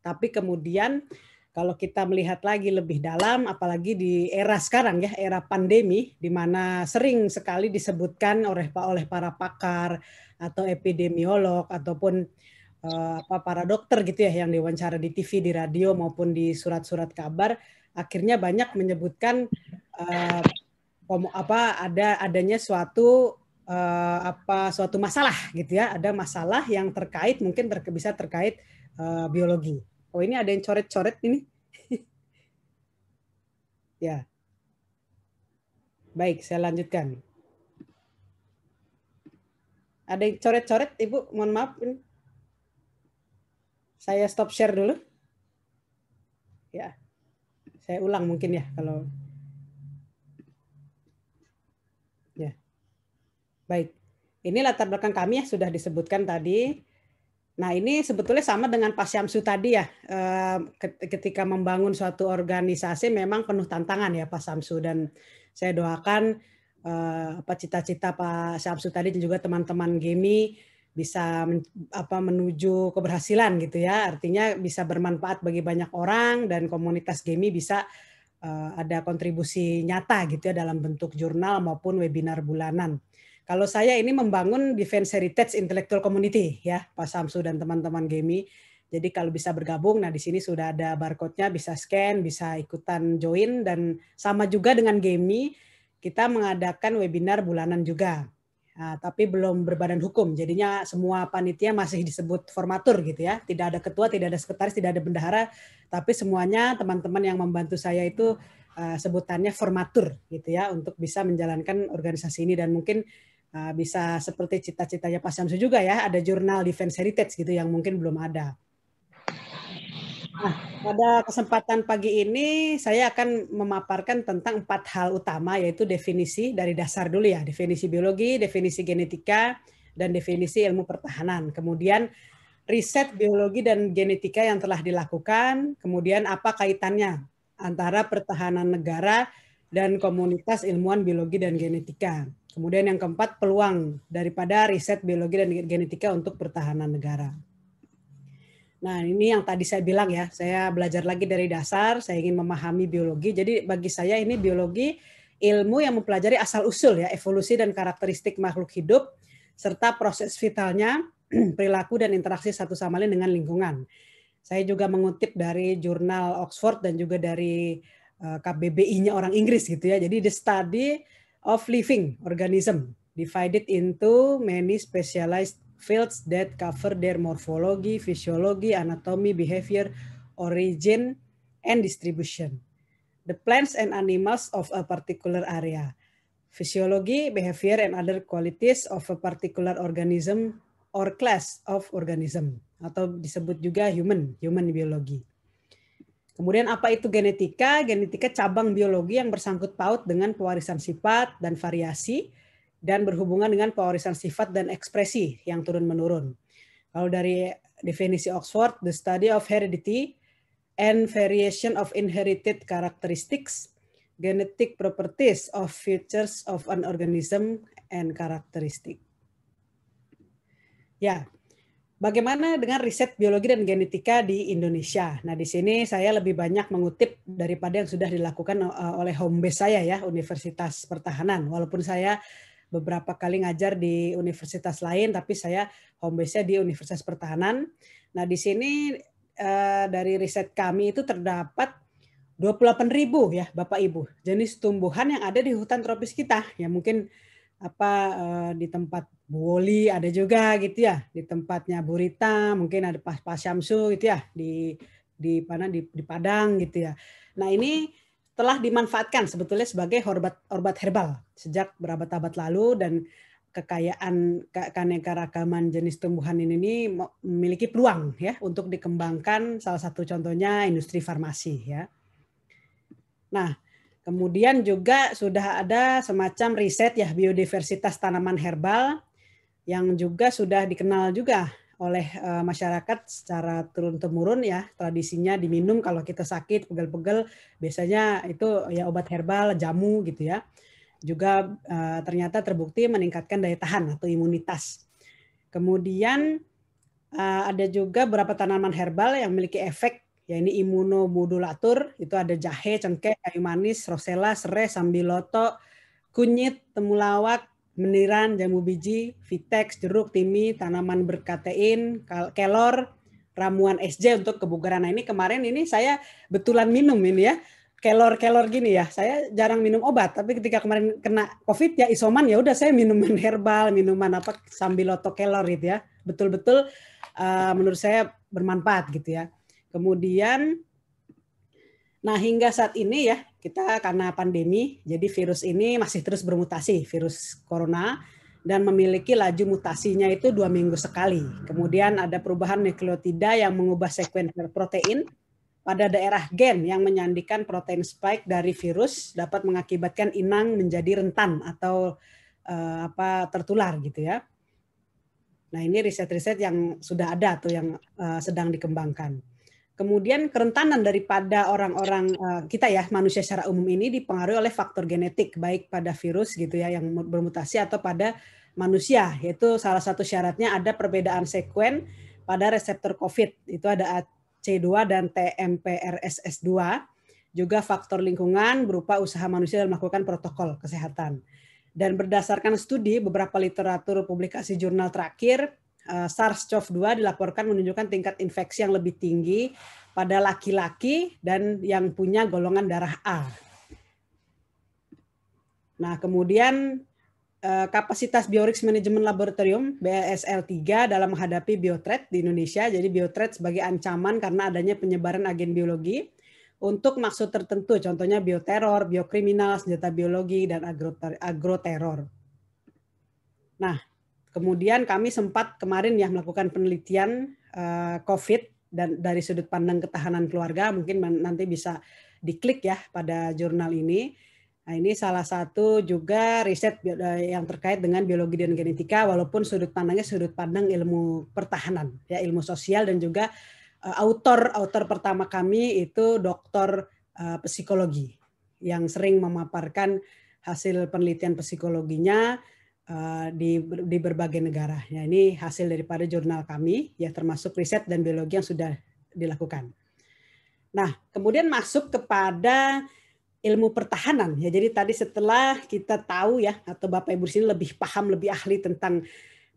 Tapi kemudian kalau kita melihat lagi lebih dalam, apalagi di era sekarang ya, era pandemi, di mana sering sekali disebutkan oleh para pakar atau epidemiolog ataupun para dokter gitu ya yang diwawancara di TV, di radio maupun di surat-surat kabar, akhirnya banyak menyebutkan adanya suatu suatu masalah gitu ya, ada masalah yang terkait mungkin bisa terkait biologi. Oh, ini ada yang coret-coret ini. Ya. Baik, saya lanjutkan. Ada yang coret-coret, Ibu? Mohon maaf. Ini. Saya stop share dulu. Ya. Saya ulang mungkin ya kalau ya. Baik. Ini latar belakang kami ya sudah disebutkan tadi. Nah, ini sebetulnya sama dengan Pak Syamsu tadi ya. Ketika membangun suatu organisasi memang penuh tantangan ya Pak Syamsu, dan saya doakan cita-cita Pak Syamsu tadi dan juga teman-teman GEMI bisa menuju keberhasilan gitu ya. Artinya bisa bermanfaat bagi banyak orang dan komunitas GEMI bisa ada kontribusi nyata gitu ya dalam bentuk jurnal maupun webinar bulanan. Kalau saya ini membangun Defense Heritage Intellectual Community ya, Pak Samsu dan teman-teman GEMI. Jadi kalau bisa bergabung, nah di sini sudah ada barcode-nya, bisa scan, bisa ikutan join, dan sama juga dengan GEMI, kita mengadakan webinar bulanan juga. Nah, tapi belum berbadan hukum, jadinya semua panitia masih disebut formatur gitu ya. Tidak ada ketua, tidak ada sekretaris, tidak ada bendahara, tapi semuanya teman-teman yang membantu saya itu sebutannya formatur gitu ya, untuk bisa menjalankan organisasi ini. Dan mungkin bisa seperti cita-citanya Pak Syamsu juga ya, ada jurnal Defense Heritage gitu yang mungkin belum ada. Nah, pada kesempatan pagi ini saya akan memaparkan tentang 4 hal utama, yaitu definisi dari dasar dulu ya, definisi biologi, definisi genetika, dan definisi ilmu pertahanan. Kemudian riset biologi dan genetika yang telah dilakukan, kemudian apa kaitannya antara pertahanan negara dan komunitas ilmuwan biologi dan genetika. Kemudian yang keempat, peluang daripada riset biologi dan genetika untuk pertahanan negara. Nah, ini yang tadi saya bilang ya, saya belajar lagi dari dasar, saya ingin memahami biologi. Jadi bagi saya ini biologi ilmu yang mempelajari asal-usul ya, evolusi dan karakteristik makhluk hidup, serta proses vitalnya, perilaku dan interaksi satu sama lain dengan lingkungan. Saya juga mengutip dari jurnal Oxford dan juga dari KBBI-nya orang Inggris gitu ya. Jadi the study of living organism divided into many specialized fields that cover their morphology, physiology, anatomy, behavior, origin, and distribution. The plants and animals of a particular area. Physiology, behavior, and other qualities of a particular organism or class of organism. Atau disebut juga human biology. Kemudian apa itu genetika? Genetika cabang biologi yang bersangkut paut dengan pewarisan sifat dan variasi, dan berhubungan dengan pewarisan sifat dan ekspresi yang turun-menurun. Kalau dari definisi Oxford, the study of heredity and variation of inherited characteristics, genetic properties of features of an organism and characteristic. Ya, bagaimana dengan riset biologi dan genetika di Indonesia? Nah, di sini saya lebih banyak mengutip daripada yang sudah dilakukan oleh home base saya ya, Universitas Pertahanan. Walaupun saya beberapa kali ngajar di universitas lain, tapi saya home base-nya di Universitas Pertahanan. Nah, di sini dari riset kami itu terdapat 28.000 ya Bapak Ibu jenis tumbuhan yang ada di hutan tropis kita. Ya mungkin di tempat Bu Woli ada juga gitu ya, di tempatnya Bu Rita, mungkin ada Pak Syamsu gitu ya, di Padang gitu ya. Nah, ini telah dimanfaatkan sebetulnya sebagai obat herbal sejak berabad-abad lalu, dan kekayaan keanekaragaman jenis tumbuhan ini memiliki peluang ya untuk dikembangkan, salah satu contohnya industri farmasi ya. Nah, kemudian juga sudah ada semacam riset ya biodiversitas tanaman herbal yang juga sudah dikenal juga oleh masyarakat secara turun-temurun ya, tradisinya diminum kalau kita sakit, pegel-pegel, biasanya itu ya obat herbal, jamu gitu ya. Juga ternyata terbukti meningkatkan daya tahan atau imunitas. Kemudian Ada juga beberapa tanaman herbal yang memiliki efek, ya ini imunomodulator, itu ada jahe, cengkeh, kayu manis, rosella, serai, sambiloto, kunyit, temulawak, meniran, jambu biji, vitex, jeruk, timi, tanaman berkatein, kelor, ramuan SJ untuk kebugaran. Nah ini kemarin ini saya betulan minum ini ya, kelor-kelor gini ya. Saya jarang minum obat, tapi ketika kemarin kena COVID ya isoman, ya udah saya minuman herbal, minuman apa sambiloto kelor gitu ya. Betul-betul menurut saya bermanfaat gitu ya. Kemudian, nah hingga saat ini ya kita karena pandemi, jadi virus ini masih terus bermutasi, virus corona, dan memiliki laju mutasinya itu 2 minggu sekali. Kemudian ada perubahan nukleotida yang mengubah sekuensi protein pada daerah gen yang menyandikan protein spike dari virus dapat mengakibatkan inang menjadi rentan atau tertular gitu ya. Nah ini riset-riset yang sudah ada atau yang sedang dikembangkan. Kemudian kerentanan daripada orang-orang kita ya manusia secara umum ini dipengaruhi oleh faktor genetik baik pada virus gitu ya yang bermutasi atau pada manusia, yaitu salah satu syaratnya ada perbedaan sekuen pada reseptor COVID, itu ada AC2 dan TMPRSS2, juga faktor lingkungan berupa usaha manusia dalam melakukan protokol kesehatan. Dan berdasarkan studi beberapa literatur publikasi jurnal terakhir, SARS-CoV-2 dilaporkan menunjukkan tingkat infeksi yang lebih tinggi pada laki-laki dan yang punya golongan darah A. Nah, kemudian kapasitas Biorisk Management Laboratorium BSL-3 dalam menghadapi biothreat di Indonesia. Jadi biothreat sebagai ancaman karena adanya penyebaran agen biologi untuk maksud tertentu, contohnya bioteror, biokriminal, senjata biologi, dan agroteror. Nah, kemudian kami sempat kemarin ya melakukan penelitian COVID dan dari sudut pandang ketahanan keluarga, mungkin nanti bisa diklik ya pada jurnal ini. Nah, ini salah satu juga riset yang terkait dengan biologi dan genetika, walaupun sudut pandangnya sudut pandang ilmu pertahanan, ya ilmu sosial, dan juga autor pertama kami itu doktor psikologi yang sering memaparkan hasil penelitian psikologinya di berbagai negara. Ya, ini hasil daripada jurnal kami, ya termasuk riset dan biologi yang sudah dilakukan. Nah, kemudian masuk kepada ilmu pertahanan. Ya, jadi tadi setelah kita tahu ya, atau Bapak Ibu di sini lebih paham, lebih ahli tentang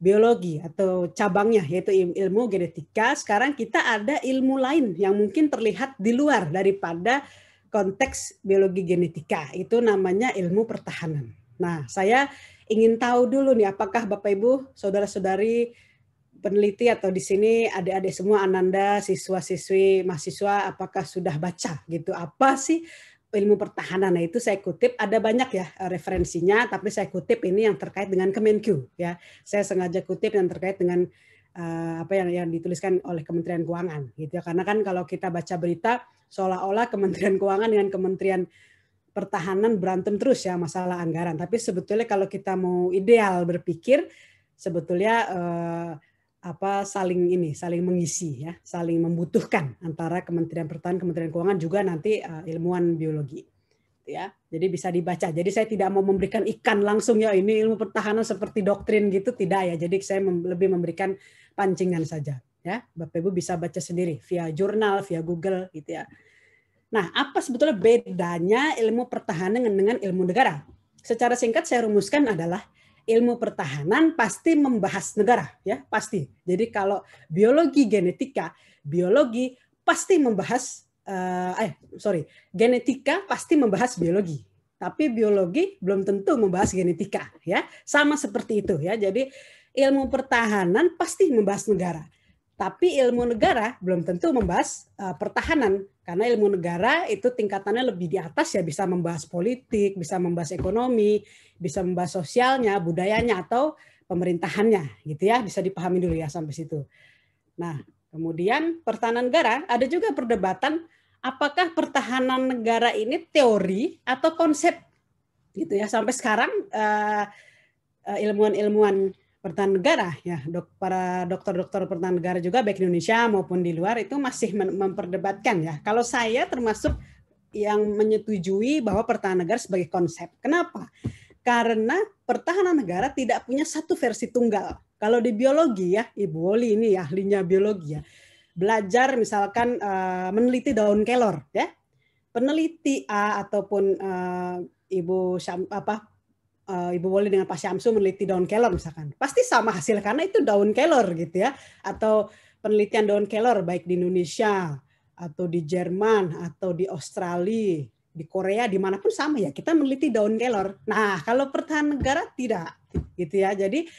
biologi atau cabangnya, yaitu ilmu genetika, sekarang kita ada ilmu lain yang mungkin terlihat di luar daripada konteks biologi genetika. Itu namanya ilmu pertahanan. Nah, saya ingin tahu dulu nih, apakah Bapak Ibu, saudara-saudari peneliti atau di sini adik-adik semua, Ananda, siswa-siswi, mahasiswa, apakah sudah baca gitu? Apa sih ilmu pertahanan? Nah, itu saya kutip, ada banyak ya referensinya, tapi saya kutip ini yang terkait dengan Kemenq ya. Saya sengaja kutip yang terkait dengan apa yang dituliskan oleh Kementerian Keuangan gitu ya. Karena kan kalau kita baca berita seolah-olah Kementerian Keuangan dengan Kementerian Pertahanan berantem terus ya masalah anggaran. Tapi sebetulnya kalau kita mau ideal berpikir, sebetulnya saling mengisi ya, saling membutuhkan antara Kementerian Pertahanan, Kementerian Keuangan, juga nanti ilmuwan biologi ya. Jadi bisa dibaca. Jadi saya tidak mau memberikan ikan langsung ya ini ilmu pertahanan seperti doktrin gitu, tidak ya. Jadi saya lebih memberikan pancingan saja ya. Bapak Ibu bisa baca sendiri via jurnal, via Google gitu ya. Nah, apa sebetulnya bedanya ilmu pertahanan dengan ilmu negara? Secara singkat saya rumuskan adalah ilmu pertahanan pasti membahas negara, ya pasti. Jadi kalau biologi genetika, biologi pasti membahas, genetika pasti membahas biologi, tapi biologi belum tentu membahas genetika, ya sama seperti itu, ya. Jadi ilmu pertahanan pasti membahas negara, tapi ilmu negara belum tentu membahas pertahanan, karena ilmu negara itu tingkatannya lebih di atas ya, bisa membahas politik, bisa membahas ekonomi, bisa membahas sosialnya, budayanya, atau pemerintahannya gitu ya, bisa dipahami dulu ya sampai situ. Nah, kemudian pertahanan negara, ada juga perdebatan apakah pertahanan negara ini teori atau konsep gitu ya. Sampai sekarang ilmuwan-ilmuwan pertahanan negara ya, para dokter-dokter pertahanan negara juga baik Indonesia maupun di luar itu masih memperdebatkan ya. Kalau saya termasuk yang menyetujui bahwa pertahanan negara sebagai konsep. Kenapa? Karena pertahanan negara tidak punya satu versi tunggal. Kalau di biologi ya, Ibu Woli ini ahlinya biologi ya, belajar misalkan meneliti daun kelor ya, peneliti A ataupun Ibu Woli dengan Pak Syamsu meneliti daun kelor misalkan, pasti sama hasil karena itu daun kelor gitu ya, atau penelitian daun kelor baik di Indonesia atau di Jerman atau di Australia, di Korea, dimanapun sama ya, kita meneliti daun kelor. Nah, kalau pertahanan negara tidak gitu ya. Jadi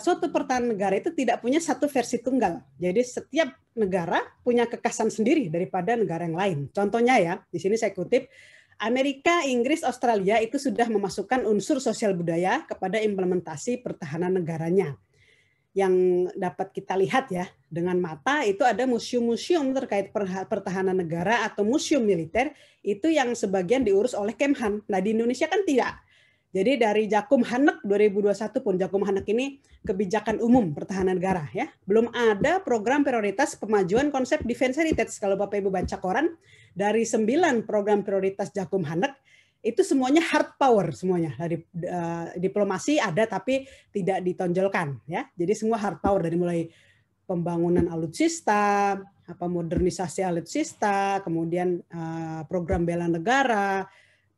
suatu pertahanan negara itu tidak punya satu versi tunggal. Jadi setiap negara punya kekhasan sendiri daripada negara yang lain. Contohnya ya, di sini saya kutip, Amerika, Inggris, Australia itu sudah memasukkan unsur sosial budaya kepada implementasi pertahanan negaranya. Yang dapat kita lihat ya dengan mata itu ada museum-museum terkait pertahanan negara atau museum militer itu yang sebagian diurus oleh Kemhan. Nah di Indonesia kan tidak. Jadi dari Jakum Hanek 2021 pun, Jakum Hanek ini kebijakan umum pertahanan negara ya, belum ada program prioritas pemajuan konsep defense heritage. Kalau Bapak Ibu baca koran, dari 9 program prioritas Jakum Hanek itu semuanya hard power semuanya. Dari diplomasi ada tapi tidak ditonjolkan ya. Jadi semua hard power, dari mulai pembangunan alutsista, modernisasi alutsista, kemudian program bela negara,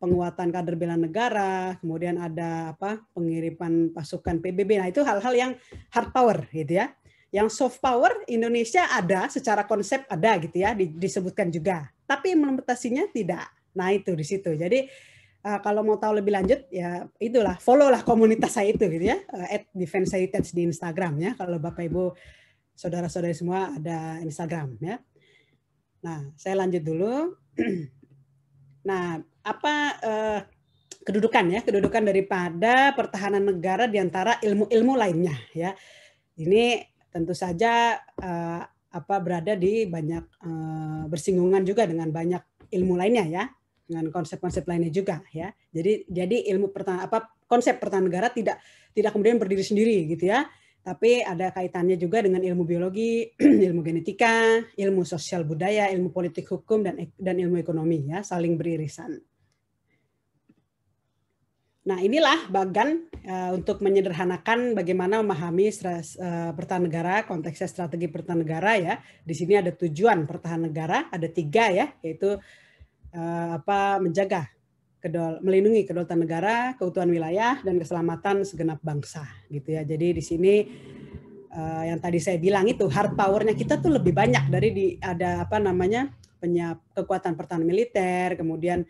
penguatan kader bela negara, kemudian ada pengiriman pasukan PBB. Nah, itu hal-hal yang hard power gitu ya. Yang soft power Indonesia ada, secara konsep ada gitu ya, disebutkan juga. Tapi implementasinya tidak. Nah, itu di situ. Jadi kalau mau tahu lebih lanjut ya itulah, follow lah komunitas saya itu gitu ya, @defenseheritage di Instagram ya. Kalau Bapak Ibu saudara-saudari semua ada Instagram ya. Nah, saya lanjut dulu. Nah, apa kedudukan daripada pertahanan negara di antara ilmu-ilmu lainnya ya. Ini tentu saja berada di banyak bersinggungan juga dengan banyak ilmu lainnya ya, dengan konsep-konsep lainnya juga ya. Jadi ilmu konsep pertahanan negara tidak kemudian berdiri sendiri gitu ya. Tapi ada kaitannya juga dengan ilmu biologi, ilmu genetika, ilmu sosial budaya, ilmu politik hukum dan ilmu ekonomi ya, saling beririsan. Nah, inilah bagan untuk menyederhanakan bagaimana memahami pertahanan negara, konteksnya strategi pertahanan negara ya. Di sini ada tujuan pertahanan negara, ada 3 ya, yaitu menjaga melindungi kedaulatan negara, keutuhan wilayah, dan keselamatan segenap bangsa gitu ya. Jadi di sini yang tadi saya bilang itu hard powernya kita tuh lebih banyak dari ada kekuatan pertahanan militer, kemudian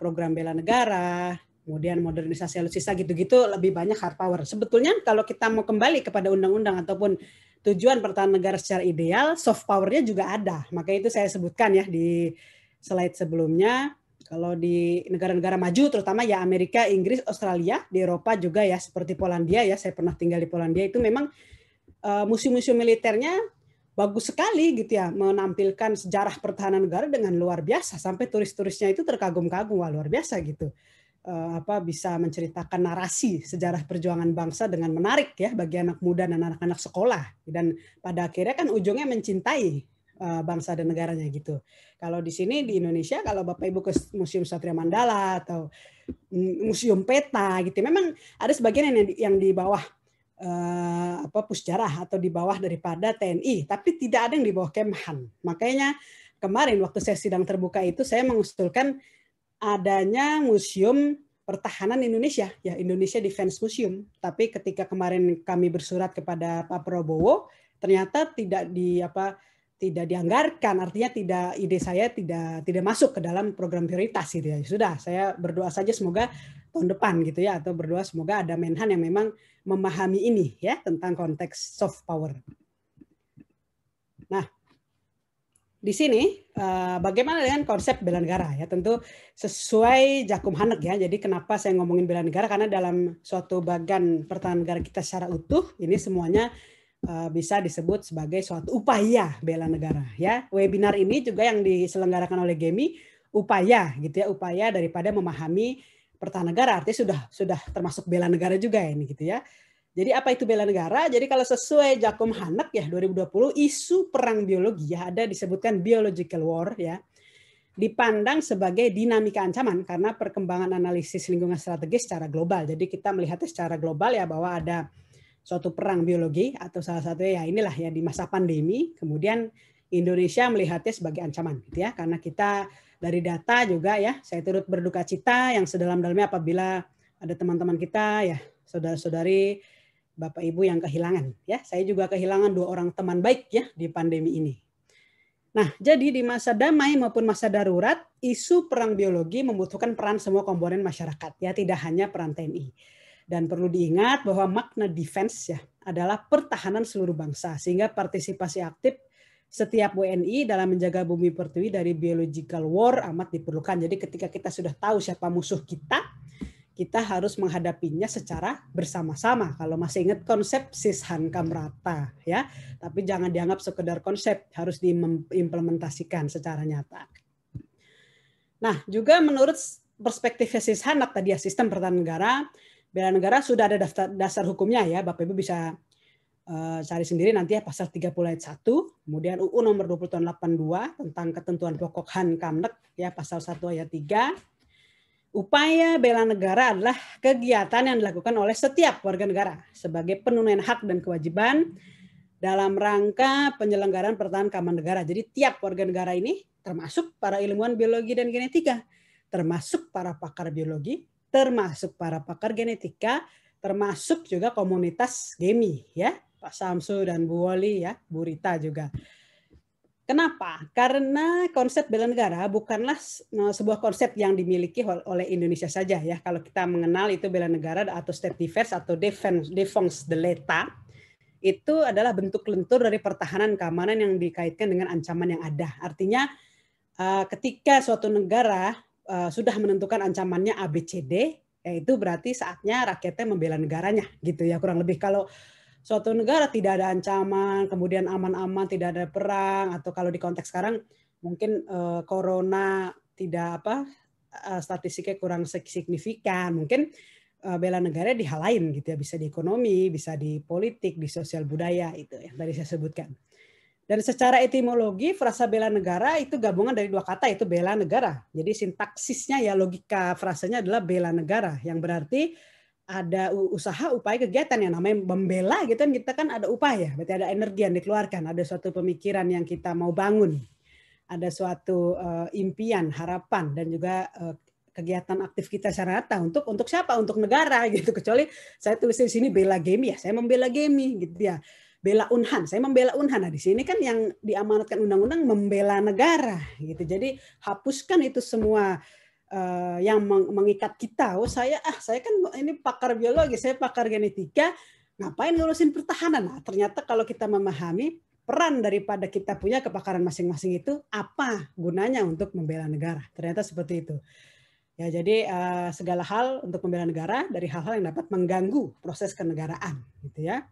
program bela negara, kemudian modernisasi alutsista gitu-gitu, lebih banyak hard power. Sebetulnya kalau kita mau kembali kepada undang-undang ataupun tujuan pertahanan negara secara ideal, soft powernya juga ada. Makanya itu saya sebutkan ya di slide sebelumnya. Kalau di negara-negara maju, terutama ya Amerika, Inggris, Australia, di Eropa juga ya, seperti Polandia ya, saya pernah tinggal di Polandia, itu memang museum-museum militernya bagus sekali gitu ya, menampilkan sejarah pertahanan negara dengan luar biasa, sampai turis-turisnya itu terkagum-kagum, wah luar biasa gitu. Bisa menceritakan narasi sejarah perjuangan bangsa dengan menarik ya bagi anak muda dan anak-anak sekolah, dan pada akhirnya kan ujungnya mencintai bangsa dan negaranya gitu. Kalau di sini di Indonesia, kalau Bapak Ibu ke Museum Satria Mandala atau Museum Peta gitu, memang ada sebagian yang di bawah Pusjarah atau di bawah daripada TNI, tapi tidak ada yang di bawah Kemhan. Makanya kemarin waktu saya sidang terbuka itu saya mengusulkan adanya Museum Pertahanan Indonesia, ya Indonesia Defense Museum. Tapi ketika kemarin kami bersurat kepada Pak Prabowo, ternyata tidak dianggarkan, artinya ide saya tidak masuk ke dalam program prioritas gitu ya. Sudah, saya berdoa saja semoga tahun depan gitu ya, atau berdoa semoga ada Menhan yang memang memahami ini ya tentang konteks soft power. Nah, di sini bagaimana dengan konsep bela negara ya, tentu sesuai Jakum Hanek ya. Jadi kenapa saya ngomongin bela negara, karena dalam suatu bagan pertahanan negara kita secara utuh ini semuanya bisa disebut sebagai suatu upaya bela negara ya. Webinar ini juga yang diselenggarakan oleh GEMI upaya gitu ya, upaya daripada memahami pertahanan negara, artinya sudah termasuk bela negara juga ini gitu ya. Jadi apa itu bela negara? Jadi kalau sesuai Jakum Hanek ya 2020, isu perang biologi ya, ada disebutkan biological war ya, dipandang sebagai dinamika ancaman karena perkembangan analisis lingkungan strategis secara global. Jadi kita melihatnya secara global ya, bahwa ada suatu perang biologi atau salah satunya ya inilah ya di masa pandemi, kemudian Indonesia melihatnya sebagai ancaman gitu ya, karena kita dari data juga ya, saya turut berduka cita yang sedalam-dalamnya apabila ada teman-teman kita ya, saudara-saudari, Bapak Ibu yang kehilangan ya. Saya juga kehilangan 2 orang teman baik ya di pandemi ini. Nah, jadi di masa damai maupun masa darurat, isu perang biologi membutuhkan peran semua komponen masyarakat ya, tidak hanya peran TNI. Dan perlu diingat bahwa makna defense ya adalah pertahanan seluruh bangsa, sehingga partisipasi aktif setiap WNI dalam menjaga bumi pertiwi dari biological war amat diperlukan. Jadi ketika kita sudah tahu siapa musuh kita harus menghadapinya secara bersama-sama. Kalau masih ingat konsep Sishankam Rata ya, tapi jangan dianggap sekedar konsep, harus diimplementasikan secara nyata. Nah, juga menurut perspektif Sishanak tadi ya, sistem pertahanan negara, bela negara sudah ada dasar hukumnya ya, Bapak Ibu bisa cari sendiri nanti ya, pasal 30 ayat 1, kemudian UU nomor 20 tahun 82 tentang ketentuan pokok Han Kamnek ya, pasal 1 ayat 3. Upaya bela negara adalah kegiatan yang dilakukan oleh setiap warga negara sebagai penunaian hak dan kewajiban dalam rangka penyelenggaraan pertahanan keamanan negara. Jadi tiap warga negara ini termasuk para ilmuwan biologi dan genetika, termasuk para pakar biologi, termasuk para pakar genetika, termasuk juga komunitas GEMI ya, Pak Samsu dan Bu Woli ya, Bu Rita juga. Kenapa? Karena konsep bela negara bukanlah sebuah konsep yang dimiliki oleh Indonesia saja ya. Kalau kita mengenal itu bela negara atau state defense atau défense de l'État, itu adalah bentuk lentur dari pertahanan keamanan yang dikaitkan dengan ancaman yang ada. Artinya ketika suatu negara sudah menentukan ancamannya ABCD, itu berarti saatnya rakyatnya membela negaranya gitu ya, kurang lebih. Kalau suatu negara tidak ada ancaman, kemudian aman-aman, tidak ada perang, atau kalau di konteks sekarang mungkin corona tidak statistiknya kurang signifikan, mungkin bela negara di hal lain gitu ya, bisa di ekonomi, bisa di politik, di sosial budaya, itu yang tadi saya sebutkan. Dan secara etimologi frasa bela negara itu gabungan dari 2 kata, itu bela negara. Jadi sintaksisnya ya, logika frasanya adalah bela negara, yang berarti ada usaha, upaya, kegiatan yang namanya membela gitu kan, kita kan ada upaya, berarti ada energi yang dikeluarkan, ada suatu pemikiran yang kita mau bangun, ada suatu impian, harapan, dan juga kegiatan aktif kita secara nyata untuk siapa? Untuk negara gitu. Kecuali saya tulis di sini bela GEMI ya, saya membela GEMI gitu ya. Bela Unhan, saya membela Unhan. Nah, di sini kan yang diamanatkan undang-undang membela negara gitu. Jadi hapuskan itu semua yang mengikat kita. Oh saya kan ini pakar biologi, saya pakar genetika, ngapain ngurusin pertahanan? Nah, ternyata kalau kita memahami peran daripada kita punya kepakaran masing-masing itu apa gunanya untuk membela negara. Ternyata seperti itu. Ya, jadi segala hal untuk membela negara dari hal-hal yang dapat mengganggu proses kenegaraan gitu ya.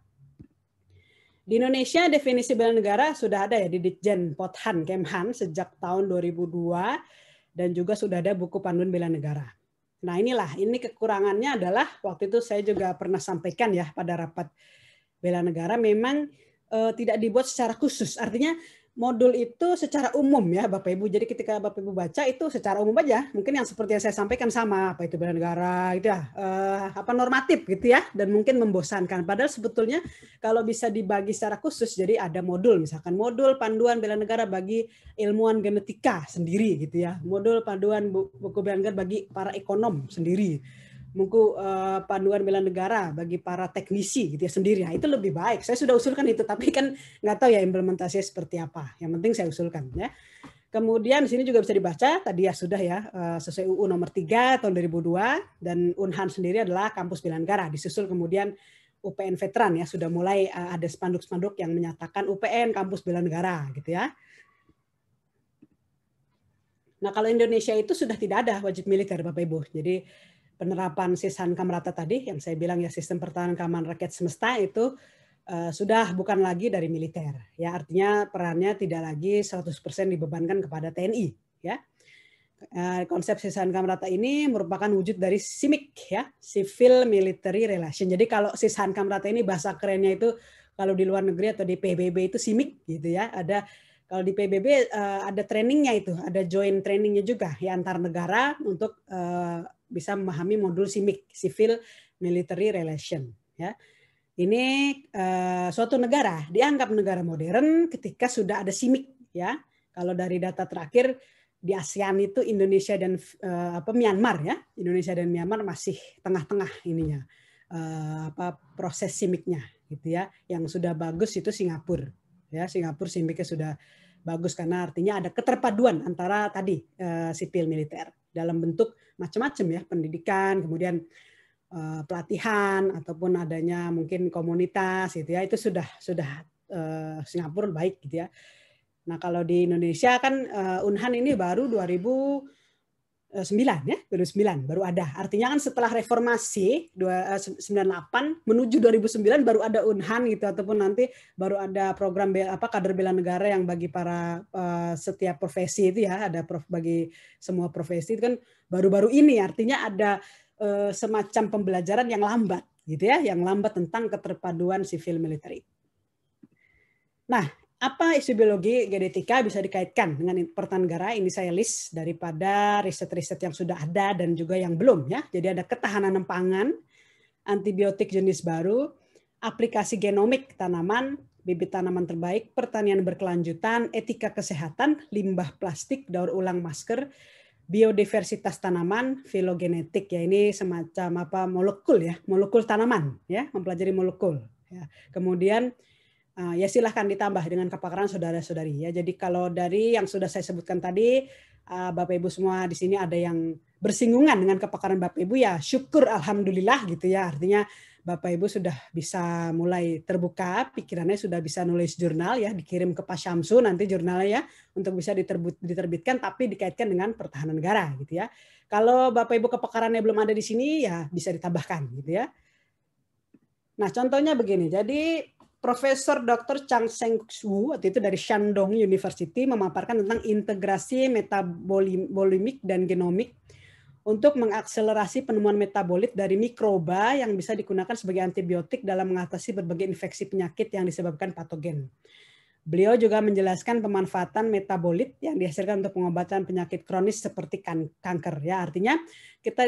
Di Indonesia definisi bela negara sudah ada ya di Ditjen Pothan Kemhan sejak tahun 2002. Dan juga sudah ada buku panduan bela negara. Nah ini kekurangannya adalah waktu itu saya juga pernah sampaikan ya pada rapat bela negara, memang tidak dibuat secara khusus. Artinya modul itu secara umum ya Bapak Ibu. Jadi ketika Bapak Ibu baca itu secara umum aja. Mungkin yang seperti yang saya sampaikan sama apa itu bela negara gitu ya, normatif gitu ya, dan mungkin membosankan. Padahal sebetulnya kalau bisa dibagi secara khusus, jadi ada modul, misalkan modul panduan bela negara bagi ilmuwan genetika sendiri gitu ya, modul panduan buku bela negara bagi para ekonom sendiri, buku panduan bela negara bagi para teknisi gitu ya sendiri. Nah, itu lebih baik. Saya sudah usulkan itu, tapi kan nggak tahu ya implementasinya seperti apa. Yang penting saya usulkan ya. Kemudian di sini juga bisa dibaca tadi ya sudah ya, sesuai UU nomor 3 tahun 2002, dan Unhan sendiri adalah kampus bela negara. Disusul kemudian UPN Veteran ya, sudah mulai ada spanduk-spanduk yang menyatakan UPN kampus bela negara gitu ya. Nah, kalau Indonesia itu sudah tidak ada wajib militer Bapak Ibu. Jadi penerapan Sishankam Rata tadi yang saya bilang ya, sistem pertahanan keamanan rakyat semesta itu sudah bukan lagi dari militer ya, artinya perannya tidak lagi 100% dibebankan kepada TNI ya. Konsep Sishankam Rata ini merupakan wujud dari CMIC ya, Civil Military Relation. Jadi kalau Sishankam Rata ini bahasa kerennya itu kalau di luar negeri atau di PBB itu CMIC gitu ya. Ada kalau di PBB ada trainingnya, itu ada joint trainingnya juga ya antar negara untuk bisa memahami modul CMIC, Civil Military Relation ya. Ini suatu negara dianggap negara modern ketika sudah ada CIMIC ya. Kalau dari data terakhir di ASEAN itu Indonesia dan Myanmar ya. Indonesia dan Myanmar masih tengah-tengah ininya. Proses CIMIC-nya gitu ya. Yang sudah bagus itu Singapura. Ya, Singapura CIMIC-nya sudah bagus karena artinya ada keterpaduan antara tadi sipil militer dalam bentuk macam-macam ya, pendidikan, kemudian pelatihan ataupun adanya mungkin komunitas gitu ya, itu sudah Singapura baik gitu ya. Nah kalau di Indonesia kan Unhan ini baru 2009 ya, 2009 baru ada. Artinya kan setelah reformasi 98 menuju 2009 baru ada Unhan gitu, ataupun nanti baru ada program kader bela negara yang bagi para setiap profesi itu ya, ada bagi semua profesi itu kan baru-baru ini, artinya ada semacam pembelajaran yang lambat gitu ya, yang lambat tentang keterpaduan sivil militer. Nah, apa isu biologi genetika bisa dikaitkan dengan pertahanan negara? Ini saya list daripada riset-riset yang sudah ada dan juga yang belum ya. Jadi ada ketahanan pangan, antibiotik jenis baru, aplikasi genomik tanaman, bibit tanaman terbaik, pertanian berkelanjutan, etika kesehatan, limbah plastik, daur ulang masker, biodiversitas tanaman, filogenetik ya, ini semacam molekul ya, molekul tanaman ya, mempelajari molekul ya. Kemudian ya silahkan ditambah dengan kepakaran saudara-saudari ya. Jadi kalau dari yang sudah saya sebutkan tadi, Bapak Ibu semua di sini ada yang bersinggungan dengan kepakaran Bapak Ibu ya, syukur alhamdulillah gitu ya. Artinya Bapak Ibu sudah bisa mulai terbuka, pikirannya sudah bisa nulis jurnal ya, dikirim ke Pak Syamsu nanti jurnalnya ya, untuk bisa diterbitkan tapi dikaitkan dengan pertahanan negara gitu ya. Kalau Bapak Ibu kepakarannya belum ada di sini ya bisa ditambahkan gitu ya. Nah, contohnya begini. Jadi Profesor Dr. Chang Sheng-Wu itu dari Shandong University memaparkan tentang integrasi metabolimik dan genomik untuk mengakselerasi penemuan metabolit dari mikroba yang bisa digunakan sebagai antibiotik dalam mengatasi berbagai infeksi penyakit yang disebabkan patogen. Beliau juga menjelaskan pemanfaatan metabolit yang dihasilkan untuk pengobatan penyakit kronis seperti kanker. Ya, artinya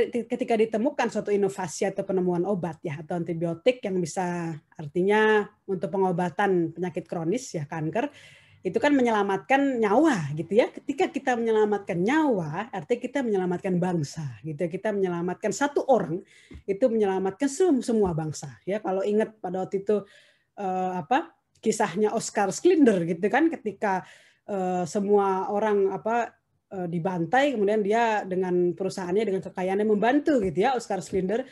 ketika ditemukan suatu inovasi atau penemuan obat ya atau antibiotik yang bisa artinya untuk pengobatan penyakit kronis ya kanker, itu kan menyelamatkan nyawa gitu ya. Ketika kita menyelamatkan nyawa, artinya kita menyelamatkan bangsa gitu ya. Kita menyelamatkan satu orang itu menyelamatkan semua bangsa ya. Kalau ingat pada waktu itu kisahnya Oscar Schindler gitu kan, ketika semua orang dibantai, kemudian dia dengan perusahaannya dengan kekayaannya membantu gitu ya, Oscar Schindler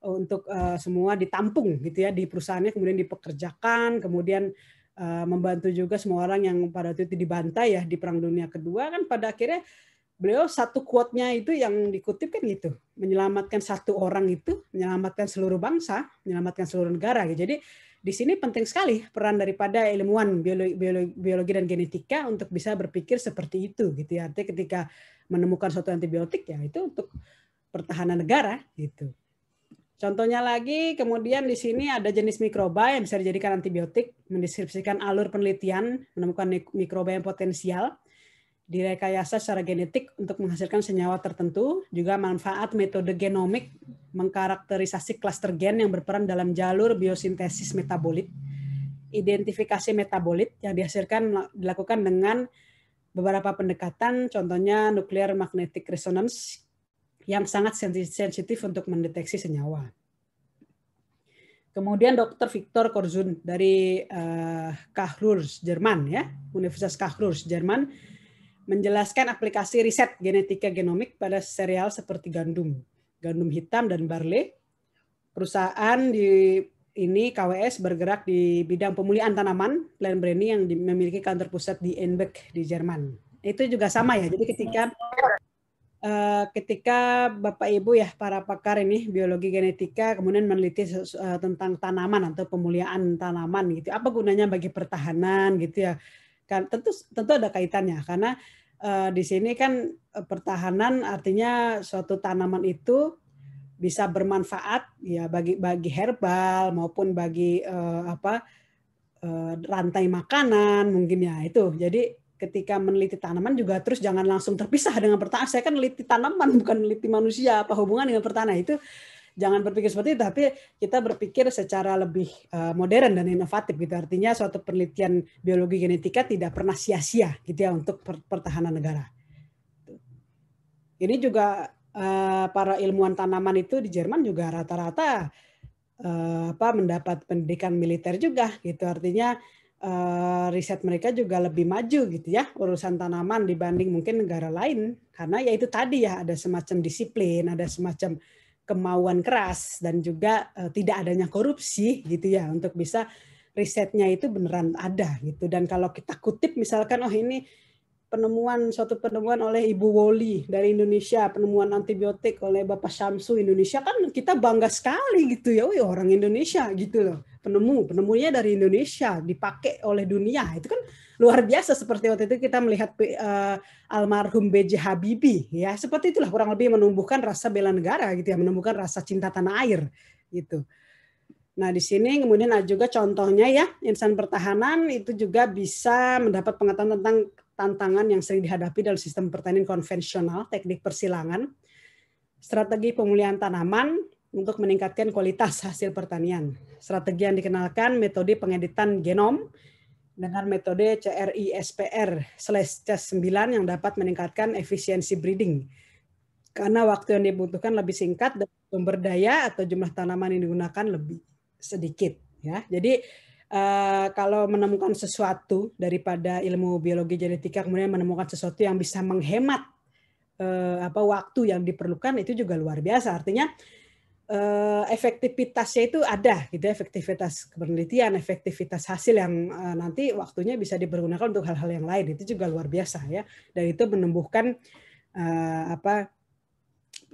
untuk semua ditampung gitu ya di perusahaannya, kemudian dipekerjakan, kemudian membantu juga semua orang yang pada waktu itu dibantai ya di Perang Dunia Kedua kan. Pada akhirnya beliau satu quote-nya itu yang dikutip kan gitu, menyelamatkan satu orang itu menyelamatkan seluruh bangsa, menyelamatkan seluruh negara gitu. Jadi di sini penting sekali peran daripada ilmuwan biologi dan genetika untuk bisa berpikir seperti itu gitu ya. Artinya ketika menemukan suatu antibiotik ya itu untuk pertahanan negara gitu. Contohnya lagi, kemudian di sini ada jenis mikroba yang bisa dijadikan antibiotik, mendeskripsikan alur penelitian, menemukan mikroba yang potensial, direkayasa secara genetik untuk menghasilkan senyawa tertentu, juga manfaat metode genomik, mengkarakterisasi klaster gen yang berperan dalam jalur biosintesis metabolit, identifikasi metabolit yang dilakukan dengan beberapa pendekatan, contohnya nuclear magnetic resonance, yang sangat sensitif untuk mendeteksi senyawa. Kemudian Dr. Victor Korzun dari Karlsruhe, Jerman ya, Universitas Karlsruhe, Jerman, menjelaskan aplikasi riset genetika genomik pada sereal seperti gandum hitam dan barley. Perusahaan di ini KWS bergerak di bidang pemulihan tanaman, plant breeding yang memiliki kantor pusat di Einbeck di Jerman. Itu juga sama ya. Jadi ketika Bapak Ibu ya para pakar ini biologi genetika kemudian meneliti tentang tanaman atau pemulihaan tanaman gitu, apa gunanya bagi pertahanan gitu ya, kan tentu ada kaitannya karena di sini kan pertahanan artinya suatu tanaman itu bisa bermanfaat ya bagi herbal maupun bagi rantai makanan mungkin ya itu. Jadi ketika meneliti tanaman juga terus jangan langsung terpisah dengan pertanaman. Saya kan meneliti tanaman bukan meneliti manusia, apa hubungan dengan pertanaman itu. jangan berpikir seperti itu, tapi kita berpikir secara lebih modern dan inovatif gitu. Artinya suatu penelitian biologi genetika tidak pernah sia-sia gitu ya untuk pertahanan negara. Ini juga para ilmuwan tanaman itu di Jerman juga rata-rata mendapat pendidikan militer juga gitu. Artinya riset mereka juga lebih maju gitu ya urusan tanaman dibanding mungkin negara lain, karena ya itu tadi ya ada semacam disiplin, ada semacam kemauan keras dan juga tidak adanya korupsi gitu ya untuk bisa risetnya itu beneran ada gitu. Dan kalau kita kutip misalkan ini suatu penemuan oleh Ibu Woli dari Indonesia, penemuan antibiotik oleh Bapak Syamsu Indonesia, kan kita bangga sekali gitu ya, wih orang Indonesia gitu loh, penemunya dari Indonesia dipakai oleh dunia, itu kan luar biasa. Seperti waktu itu kita melihat almarhum B.J. Habibie ya, seperti itulah kurang lebih menumbuhkan rasa bela negara gitu ya, menumbuhkan rasa cinta tanah air gitu. Nah, di sini kemudian ada juga contohnya ya, insan pertahanan itu juga bisa mendapat pengetahuan tentang tantangan yang sering dihadapi dalam sistem pertanian konvensional, teknik persilangan, strategi pemulihan tanaman untuk meningkatkan kualitas hasil pertanian. Strategi yang dikenalkan metode pengeditan genom dengan metode CRISPR/Cas9 yang dapat meningkatkan efisiensi breeding. Karena waktu yang dibutuhkan lebih singkat dan sumber daya atau jumlah tanaman yang digunakan lebih sedikit ya. Jadi kalau menemukan sesuatu daripada ilmu biologi genetika kemudian menemukan sesuatu yang bisa menghemat waktu yang diperlukan, itu juga luar biasa. Artinya efektivitasnya itu ada gitu, efektivitas penelitian, efektivitas hasil yang nanti waktunya bisa dipergunakan untuk hal-hal yang lain, itu juga luar biasa ya. Dan itu menumbuhkan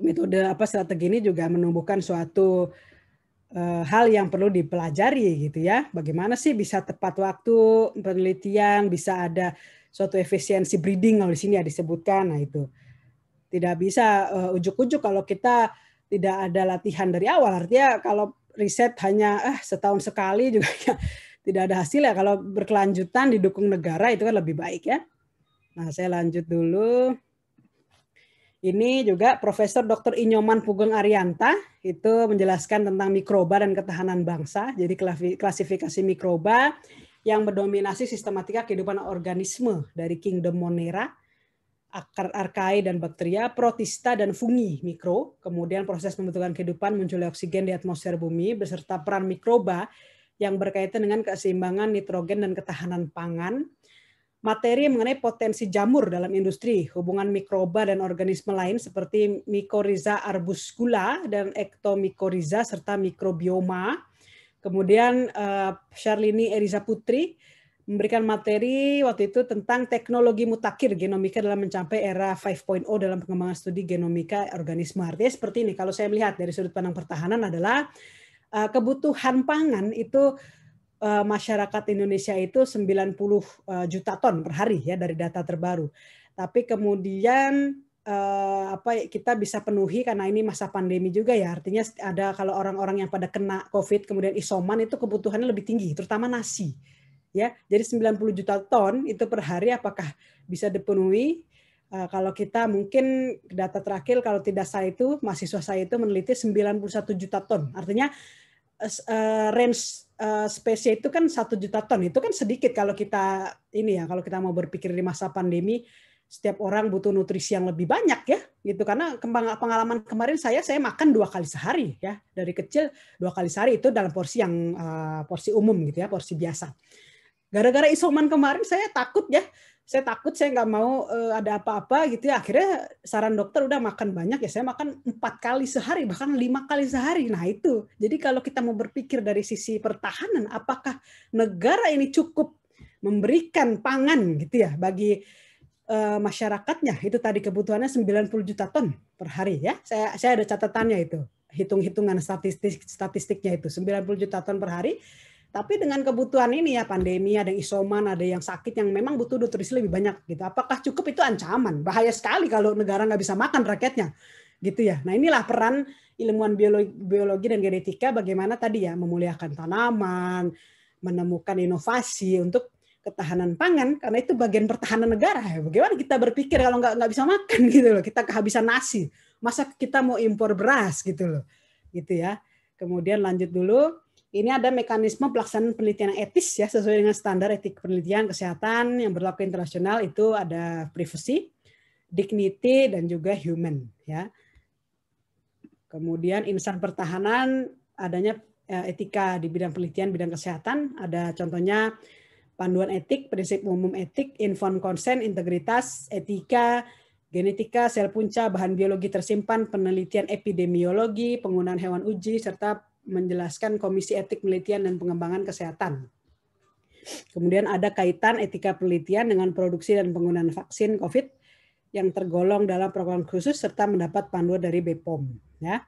metode strategi ini juga menumbuhkan suatu hal yang perlu dipelajari gitu ya. Bagaimana sih bisa tepat waktu penelitian, bisa ada suatu efisiensi breeding kalau di sini ya disebutkan. Nah itu tidak bisa ujuk-ujuk kalau kita tidak ada latihan dari awal. Artinya kalau riset hanya setahun sekali juga ya, tidak ada hasil ya. Kalau berkelanjutan didukung negara itu kan lebih baik ya. Nah saya lanjut dulu. Ini juga Profesor Dr. Inyoman Pugeng Arianta itu menjelaskan tentang mikroba dan ketahanan bangsa. Jadi klasifikasi mikroba yang mendominasi sistematika kehidupan organisme dari Kingdom Monera, archaea dan bakteria, protista dan fungi mikro, kemudian proses pembentukan kehidupan, munculnya oksigen di atmosfer bumi, beserta peran mikroba yang berkaitan dengan keseimbangan nitrogen dan ketahanan pangan, materi mengenai potensi jamur dalam industri, hubungan mikroba dan organisme lain seperti Mycorrhiza arbuscula dan Ectomycorrhiza serta mikrobioma. Kemudian Charlini Eriza Putri memberikan materi waktu itu tentang teknologi mutakhir genomika dalam mencapai era 5.0 dalam pengembangan studi genomika organisme. Artinya seperti ini, kalau saya melihat dari sudut pandang pertahanan adalah kebutuhan pangan itu masyarakat Indonesia itu 90 juta ton per hari ya dari data terbaru. Tapi kemudian kita bisa penuhi karena ini masa pandemi juga ya. Artinya ada kalau orang-orang yang pada kena COVID kemudian isoman itu kebutuhannya lebih tinggi, terutama nasi. Ya, jadi 90 juta ton itu per hari apakah bisa dipenuhi? Kalau kita mungkin data terakhir kalau tidak salah itu mahasiswa saya itu meneliti 91 juta ton. Artinya range spesies itu kan 1 juta ton, itu kan sedikit kalau kita kalau kita mau berpikir di masa pandemi setiap orang butuh nutrisi yang lebih banyak ya gitu. Karena pengalaman kemarin saya makan 2 kali sehari ya, dari kecil 2 kali sehari itu dalam porsi yang porsi umum gitu ya, porsi biasa. Gara-gara isoman kemarin saya takut saya nggak mau ada apa-apa gitu ya. Akhirnya saran dokter udah makan banyak ya, saya makan 4 kali sehari, bahkan 5 kali sehari. Nah itu, jadi kalau kita mau berpikir dari sisi pertahanan, apakah negara ini cukup memberikan pangan gitu ya bagi masyarakatnya? Itu tadi kebutuhannya 90 juta ton per hari ya. Saya ada catatannya itu, hitung-hitungan statistiknya itu 90 juta ton per hari. Tapi dengan kebutuhan ini ya, pandemi, ada yang isoman, ada yang sakit yang memang butuh nutrisi lebih banyak gitu. Apakah cukup? Itu ancaman. Bahaya sekali kalau negara nggak bisa makan rakyatnya. Gitu ya. Nah inilah peran ilmuwan biologi dan genetika bagaimana tadi ya memuliakan tanaman, menemukan inovasi untuk ketahanan pangan, karena itu bagian pertahanan negara. Bagaimana kita berpikir kalau nggak bisa makan gitu loh, kita kehabisan nasi. Masa kita mau impor beras gitu loh. gitu ya. Kemudian lanjut dulu. Ini ada mekanisme pelaksanaan penelitian yang etis ya, sesuai dengan standar etik penelitian kesehatan yang berlaku internasional. Itu ada privacy, dignity, dan juga human ya. Kemudian insan pertahanan adanya etika di bidang penelitian, bidang kesehatan. Ada contohnya panduan etik, prinsip umum etik, informed consent, integritas, etika, genetika, sel punca, bahan biologi tersimpan, penelitian epidemiologi, penggunaan hewan uji, serta menjelaskan komisi etik penelitian dan pengembangan kesehatan. Kemudian ada kaitan etika penelitian dengan produksi dan penggunaan vaksin COVID yang tergolong dalam program khusus serta mendapat panduan dari BPOM. Ya.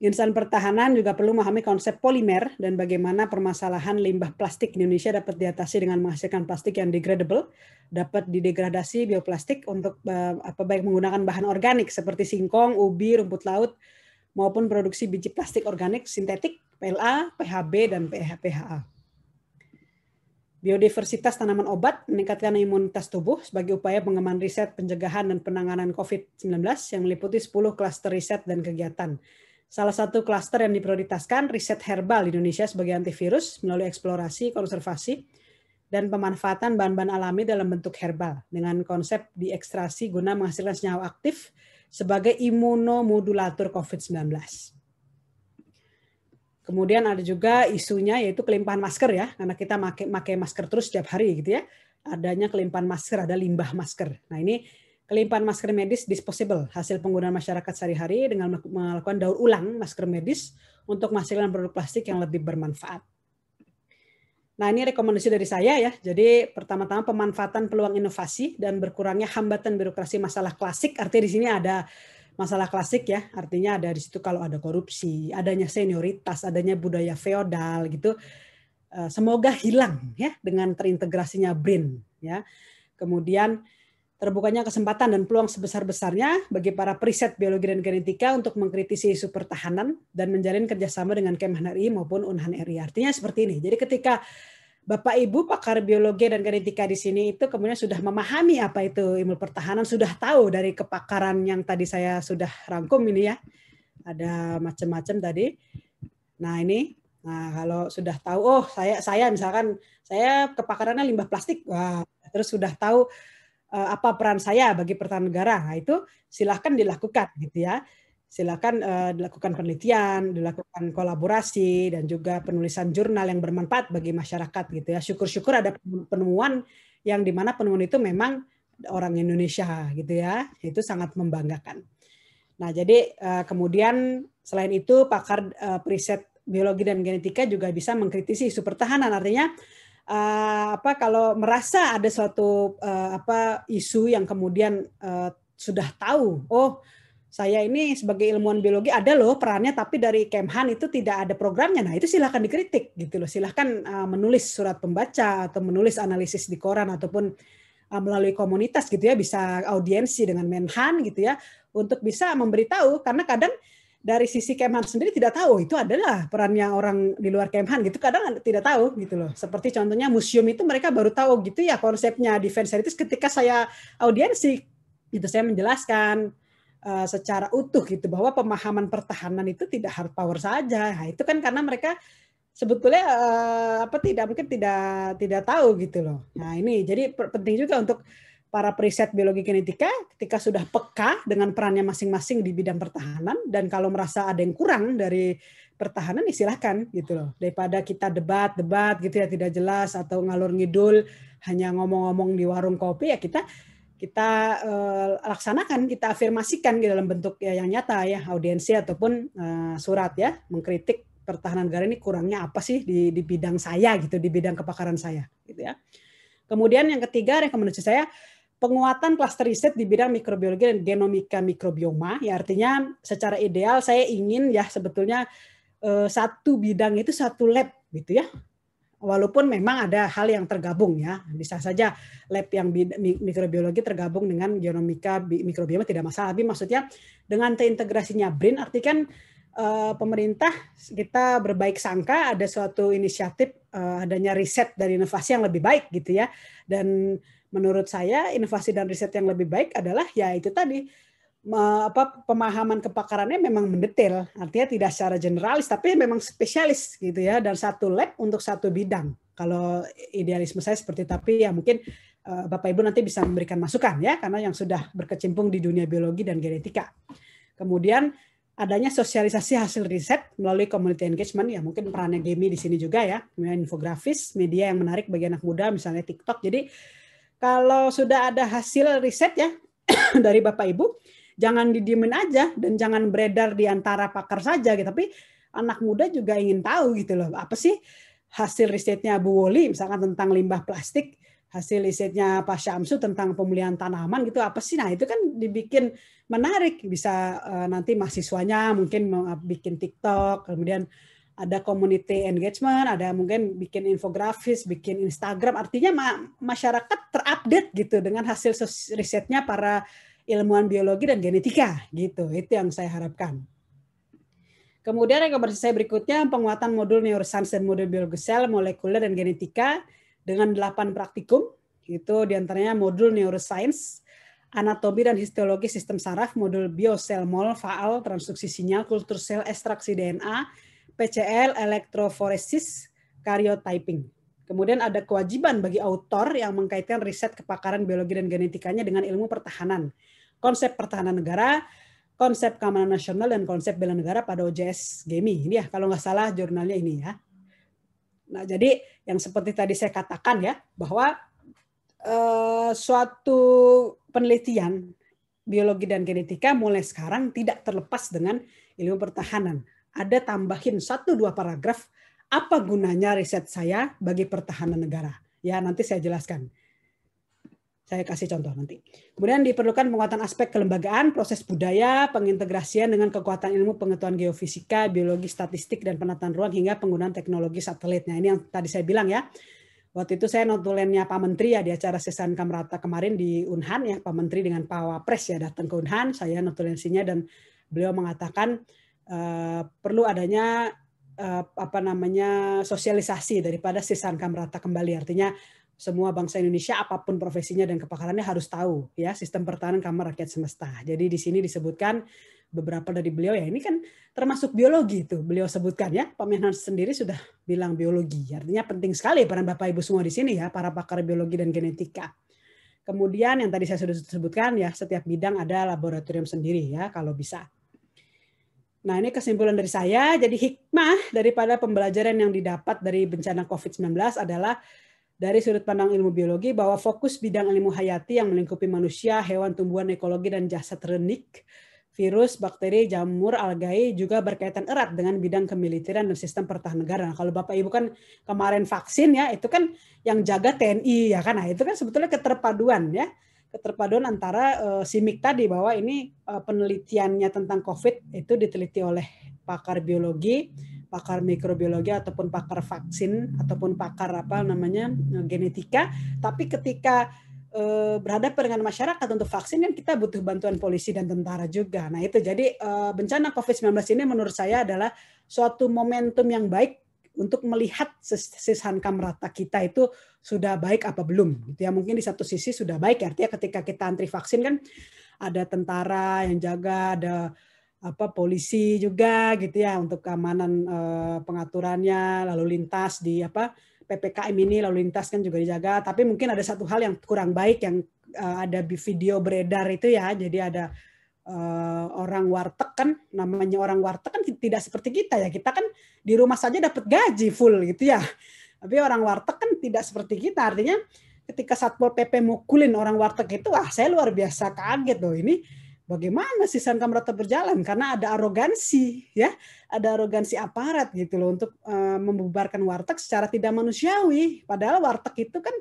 Insan pertahanan juga perlu memahami konsep polimer dan bagaimana permasalahan limbah plastik di Indonesia dapat diatasi dengan menghasilkan plastik yang degradable, dapat didegradasi bioplastik untuk baik menggunakan bahan organik seperti singkong, ubi, rumput laut, maupun produksi biji plastik organik sintetik, PLA, PHB, dan PHA. Biodiversitas tanaman obat meningkatkan imunitas tubuh sebagai upaya pengembangan riset, pencegahan, dan penanganan COVID-19 yang meliputi 10 klaster riset dan kegiatan. Salah satu klaster yang diprioritaskan riset herbal di Indonesia sebagai antivirus melalui eksplorasi, konservasi, dan pemanfaatan bahan-bahan alami dalam bentuk herbal dengan konsep diekstrasi guna menghasilkan senyawa aktif sebagai imunomodulator COVID-19. Kemudian ada juga isunya yaitu kelimpahan masker ya, karena kita pakai masker terus setiap hari gitu ya. Adanya kelimpahan masker, ada limbah masker. Nah ini kelimpahan masker medis disposable, hasil penggunaan masyarakat sehari-hari dengan melakukan daur ulang masker medis untuk menghasilkan produk plastik yang lebih bermanfaat. Nah ini rekomendasi dari saya ya. Jadi pertama-tama pemanfaatan peluang inovasi dan berkurangnya hambatan birokrasi masalah klasik. Artinya di sini ada masalah klasik ya. Artinya ada di situ kalau ada korupsi, adanya senioritas, adanya budaya feodal gitu. Semoga hilang ya dengan terintegrasinya BRIN ya. Kemudian terbukanya kesempatan dan peluang sebesar-besarnya bagi para periset biologi dan genetika untuk mengkritisi isu pertahanan dan menjalin kerjasama dengan Kemhan RI maupun Unhan RI. Artinya seperti ini. Jadi ketika Bapak Ibu pakar biologi dan genetika di sini itu kemudian sudah memahami apa itu ilmu pertahanan, sudah tahu dari kepakaran yang tadi saya sudah rangkum ini ya. Ada macam-macam tadi. Nah ini, nah kalau sudah tahu, oh saya misalkan saya kepakarannya limbah plastik, wah, terus sudah tahu apa peran saya bagi pertahanan negara. Nah, itu silahkan dilakukan gitu ya. Silakan dilakukan penelitian, dilakukan kolaborasi dan juga penulisan jurnal yang bermanfaat bagi masyarakat gitu ya. Syukur-syukur ada penemuan yang di mana penemuan itu memang orang Indonesia gitu ya. Itu sangat membanggakan. Nah, jadi kemudian selain itu pakar periset biologi dan genetika juga bisa mengkritisi isu pertahanan. Artinya kalau merasa ada suatu isu yang kemudian sudah tahu, oh saya ini sebagai ilmuwan biologi ada loh perannya, tapi dari Kemhan itu tidak ada programnya. Nah itu silahkan dikritik gitu loh. Silahkan menulis surat pembaca atau menulis analisis di koran ataupun melalui komunitas gitu ya, bisa audiensi dengan Menhan gitu ya, untuk bisa memberitahu, karena kadang dari sisi Kemhan sendiri tidak tahu itu adalah perannya orang di luar Kemhan gitu, kadang tidak tahu gitu loh. Seperti contohnya museum itu mereka baru tahu gitu ya konsepnya defense heritage ketika saya audiensi gitu, saya menjelaskan secara utuh gitu bahwa pemahaman pertahanan itu tidak hard power saja. Nah, itu kan karena mereka sebetulnya tidak tahu gitu loh. Nah, ini jadi penting juga untuk para periset biologi genetika ketika sudah peka dengan perannya masing-masing di bidang pertahanan, dan kalau merasa ada yang kurang dari pertahanan ya silahkan gitu loh. Daripada kita debat gitu ya tidak jelas atau ngalur ngidul hanya ngomong-ngomong di warung kopi, ya kita laksanakan, kita afirmasikan di dalam bentuk yang nyata ya, audiensi ataupun surat ya, mengkritik pertahanan negara ini kurangnya apa sih di bidang saya gitu, di bidang kepakaran saya gitu ya. Kemudian yang ketiga rekomendasi saya penguatan klaster riset di bidang mikrobiologi dan genomika mikrobioma, ya artinya secara ideal saya ingin ya sebetulnya satu bidang itu satu lab gitu ya. Walaupun memang ada hal yang tergabung ya, bisa saja lab yang mikrobiologi tergabung dengan genomika mikrobioma tidak masalah, tapi maksudnya dengan terintegrasinya BRIN artikan pemerintah kita berbaik sangka ada suatu inisiatif adanya riset dan inovasi yang lebih baik gitu ya. Dan menurut saya inovasi dan riset yang lebih baik adalah ya itu tadi, pemahaman kepakarannya memang mendetail, artinya tidak secara generalis, tapi memang spesialis gitu ya, dan satu lab untuk satu bidang. Kalau idealisme saya seperti itu, tapi ya mungkin Bapak Ibu nanti bisa memberikan masukan ya, karena yang sudah berkecimpung di dunia biologi dan genetika. Kemudian adanya sosialisasi hasil riset melalui community engagement, ya mungkin perannya Gemi di sini juga ya, infografis, media yang menarik bagi anak muda, misalnya TikTok. Jadi kalau sudah ada hasil riset ya dari Bapak Ibu, jangan didiemin aja dan jangan beredar di antara pakar saja gitu, tapi anak muda juga ingin tahu gitu loh, apa sih hasil risetnya Bu Woli misalkan tentang limbah plastik, hasil risetnya Pak Syamsu tentang pemulihan tanaman gitu, apa sih? Nah, itu kan dibikin menarik, bisa nanti mahasiswanya mungkin bikin TikTok, kemudian ada community engagement, ada mungkin bikin infografis, bikin Instagram, artinya masyarakat terupdate gitu dengan hasil risetnya para ilmuwan biologi dan genetika gitu. Itu yang saya harapkan. Kemudian rekomendasi saya berikutnya penguatan modul neuroscience dan modul biologi sel, molekuler dan genetika dengan 8 praktikum. Itu diantaranya modul neuroscience, anatomi dan histologi sistem saraf, modul biosel mol, faal, transduksi sinyal, kultur sel, ekstraksi DNA, PCL, elektroforesis, karyotyping. Kemudian ada kewajiban bagi autor yang mengkaitkan riset kepakaran biologi dan genetikanya dengan ilmu pertahanan, konsep pertahanan negara, konsep keamanan nasional, dan konsep bela negara pada OJS Gemi. Ini ya, kalau nggak salah jurnalnya ini ya. Nah, jadi yang seperti tadi saya katakan ya, bahwa suatu penelitian biologi dan genetika mulai sekarang tidak terlepas dengan ilmu pertahanan. Ada tambahin 1-2 paragraf, apa gunanya riset saya bagi pertahanan negara. Ya, nanti saya jelaskan. Saya kasih contoh nanti. Kemudian diperlukan penguatan aspek kelembagaan, proses budaya, pengintegrasian dengan kekuatan ilmu pengetahuan geofisika, biologi, statistik, dan penataan ruang hingga penggunaan teknologi satelit. Nah, ini yang tadi saya bilang ya. Waktu itu saya notulennya Pak Menteri ya di acara Sesan Kamrata kemarin di Unhan ya, Pak Menteri dengan Pak Wapres ya datang ke Unhan, saya notulensinya dan beliau mengatakan perlu adanya sosialisasi daripada Sesan Kamrata kembali, artinya semua bangsa Indonesia apapun profesinya dan kepakarannya harus tahu ya sistem pertahanan Kamar Rakyat Semesta. Jadi di sini disebutkan beberapa dari beliau ya, ini kan termasuk biologi itu beliau sebutkan ya, Pak Menhan sendiri sudah bilang biologi, artinya penting sekali peran Bapak Ibu semua di sini ya, para pakar biologi dan genetika. Kemudian yang tadi saya sudah sebutkan ya, setiap bidang ada laboratorium sendiri ya kalau bisa. Nah, ini kesimpulan dari saya, jadi hikmah daripada pembelajaran yang didapat dari bencana COVID-19 adalah dari sudut pandang ilmu biologi bahwa fokus bidang ilmu hayati yang melingkupi manusia, hewan, tumbuhan, ekologi, dan jasad renik, virus, bakteri, jamur, algae juga berkaitan erat dengan bidang kemiliteran dan sistem pertahanan negara. Nah, kalau Bapak Ibu kan kemarin vaksin ya, itu kan yang jaga TNI ya kan. Nah, itu kan sebetulnya keterpaduan ya. Keterpaduan antara SIMIK tadi bahwa ini penelitiannya tentang COVID itu diteliti oleh pakar biologi, pakar mikrobiologi ataupun pakar vaksin ataupun pakar genetika, tapi ketika berhadapan dengan masyarakat untuk vaksin kan kita butuh bantuan polisi dan tentara juga. Nah, itu jadi bencana COVID-19 ini menurut saya adalah suatu momentum yang baik untuk melihat Sesan Kamrata kita itu sudah baik apa belum. Gitu ya, mungkin di satu sisi sudah baik, artinya ketika kita antri vaksin kan ada tentara yang jaga, ada polisi juga gitu ya untuk keamanan pengaturannya, lalu lintas di PPKM ini lalu lintas kan juga dijaga. Tapi mungkin ada satu hal yang kurang baik yang ada video beredar itu ya. Jadi ada orang warteg kan, namanya orang warteg kan tidak seperti kita ya. Kita kan di rumah saja dapat gaji full gitu ya. Tapi orang warteg kan tidak seperti kita. Artinya ketika Satpol PP mukulin orang warteg itu, saya luar biasa kaget loh ini. Bagaimana Sesan Kamrata berjalan? Karena ada arogansi ya, ada arogansi aparat gitu loh untuk membubarkan warteg secara tidak manusiawi. Padahal warteg itu kan